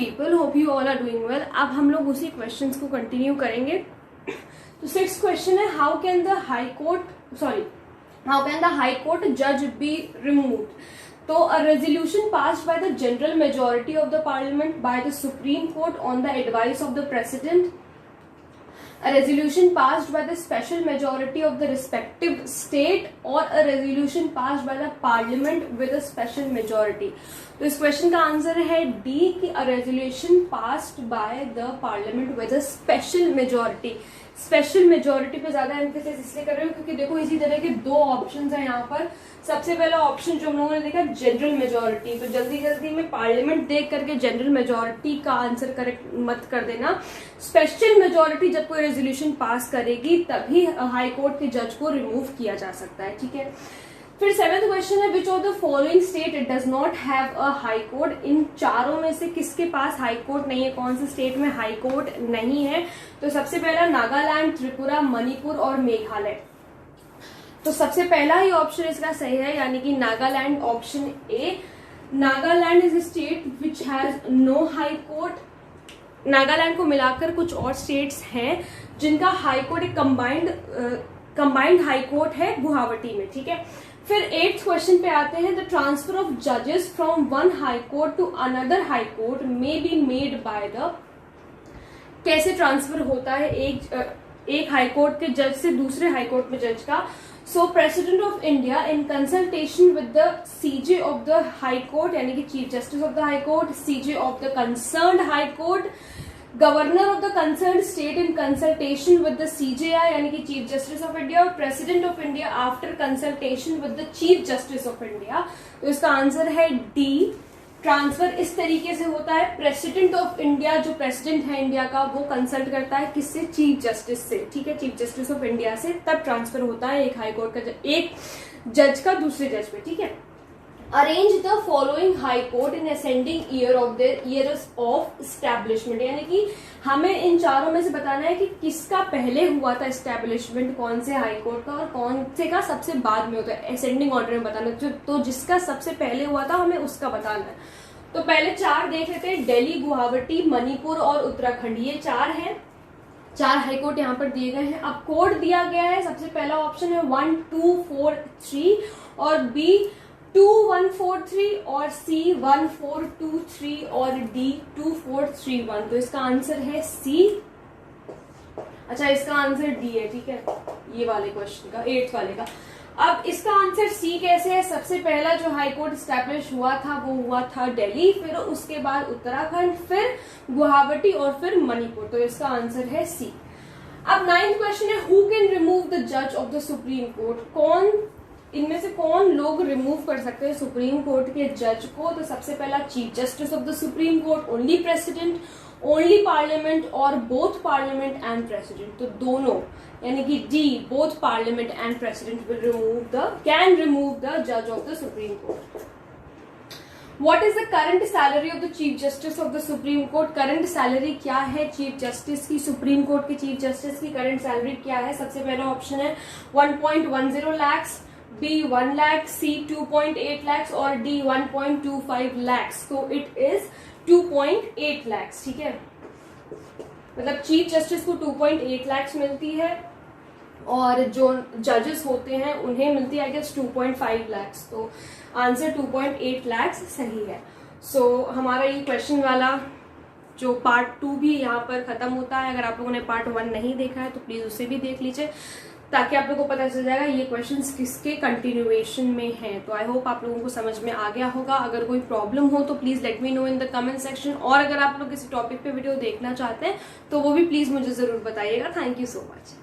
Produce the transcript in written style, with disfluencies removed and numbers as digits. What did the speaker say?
People, hope you all are doing well. अब हम लोग उसी क्वेश्चंस को कंटिन्यू करेंगे। तो 6th क्वेश्चन है, how can the high court जज बी रिमूव्ड। तो a resolution passed by the general majority of the parliament by the supreme court on the advice of the president, a resolution passed by the special majority of the respective state, or a resolution passed by the parliament with a special majority। तो इस question का answer है D कि a resolution passed by the parliament with a special majority। Special majority पे ज्यादा emphasis इसलिए कर रहे हो क्योंकि देखो इसी तरह के दो ऑप्शंस हैं यहाँ पर। सबसे पहला ऑप्शन जो हम लोगों ने देखा जनरल मेजोरिटी, तो जल्दी जल्दी में पार्लियामेंट देख करके जनरल मेजोरिटी का आंसर करेक्ट मत कर देना। स्पेशल मेजोरिटी जब कोई रेजोल्यूशन पास करेगी तभी हाई कोर्ट के जज को रिमूव किया जा सकता है, ठीक है। फिर 7th क्वेश्चन है, which of the following state does not have a high court. इन चारों में से किसके पास हाई कोर्ट नहीं है, कौन से स्टेट में हाई कोर्ट नहीं है। तो सबसे पहला नागालैंड, त्रिपुरा, मणिपुर और मेघालय। तो सबसे पहला ही ऑप्शन इसका सही है, यानी कि Nagaland, option a. Nagaland is a state which has no high court. Nagaland को मिलाकर कुछ और स्टेट्स हैं जिनका हाई कोर्ट एक कंबाइंड हाई कोर्ट है गुवाहाटी में, ठीक है। फिर 8th क्वेश्चन पे आते हैं, द ट्रांसफर ऑफ जजेस from one high court to another high court may be made by the. कैसे ट्रांसफर होता है एक हाई कोर्ट के जज से दूसरे हाई कोर्ट में जज का। सो president of India in consultation with the CJ of the high court, यानी कि chief justice of the high court, CJ of the concerned high court, governor of the concern state in consultation with the CJI, यानी कि chief justice of India, और president of India after consultation with the chief justice of India. तो इसका answer है D. Transfer इस तरीके से होता है, प्रेसिडेंट ऑफ इंडिया जो प्रेसिडेंट है इंडिया का वो कंसल्ट करता है किससे, चीफ जस्टिस से, ठीक है, चीफ जस्टिस ऑफ इंडिया से, तब ट्रांसफर होता है एक हाई कोर्ट का एक जज का दूसरे जज पे, ठीक है। Arrange the following high court in ascending year of their years of establishment, यानी कि हमें इन चारों में से बताना है कि किसका पहले हुआ था एस्टैब्लिशमेंट, कौन से हाई कोर्ट का, और कौन से का सबसे बाद में होता है। असेंडिंग ऑर्डर में बताना, तो जिसका सबसे पहले हुआ था हमें उसका बताना है। तो पहले 4 देख लेते हैं, दिल्ली, गुवाहाटी, मणिपुर और उत्तराखंड, ये 4 हैं। 4 हाईकोर्ट यहाँ पर दिए गए हैं। अब कोड दिया गया है, सबसे पहला ऑप्शन है 1, 2, 4, 3 और बी 2, 1, 4, 3 और सी 1, 4, 2, 3 और डी 2, 4, 3, 1। तो इसका आंसर है सी। अच्छा, इसका आंसर डी है, ठीक है, ये वाले क्वेश्चन का, 8th वाले का। अब इसका आंसर सी कैसे है, सबसे पहला जो हाई कोर्ट स्टैब्लिश हुआ था वो हुआ था दिल्ली, फिर उसके बाद उत्तराखंड, फिर गुवाहाटी और फिर मणिपुर। तो इसका आंसर है सी। अब 9th क्वेश्चन है, हु कैन रिमूव द जज ऑफ द सुप्रीम कोर्ट। इनमें से कौन लोग रिमूव कर सकते हैं सुप्रीम कोर्ट के जज को। तो सबसे पहला chief justice of the supreme court, only president, only parliament और बोथ पार्लियामेंट एंड प्रेसिडेंट। तो दोनों, यानी कि D both parliament and president can remove the जज of the supreme court. What is the current salary of the Chief Justice of the Supreme Court? Current salary क्या है chief justice की, supreme court के chief justice की current salary क्या है। सबसे पहला ऑप्शन है 1.10 लाख, बी 1 लाख, सी 2.8 लाख और डी 1.25 लाख। तो इट इज 2.8 लाख, ठीक है। मतलब चीफ जस्टिस को 2.8 लाख मिलती है और जो जजेस होते हैं उन्हें मिलती है आई गेस 2.5 लाख। तो आंसर 2.8 लाख सही है। सो हमारा ये क्वेश्चन वाला जो पार्ट 2 भी यहाँ पर खत्म होता है। अगर आप लोगों ने पार्ट 1 नहीं देखा है तो प्लीज उसे भी देख लीजिए, ताकि आप लोगों को पता चल जाएगा ये क्वेश्चंस किसके कंटिन्यूएशन में हैं। तो आई होप आप लोगों को समझ में आ गया होगा। अगर कोई प्रॉब्लम हो तो please let me know in the comment section, और अगर आप लोग किसी टॉपिक पे वीडियो देखना चाहते हैं तो वो भी प्लीज मुझे जरूर बताइएगा। Thank you so much.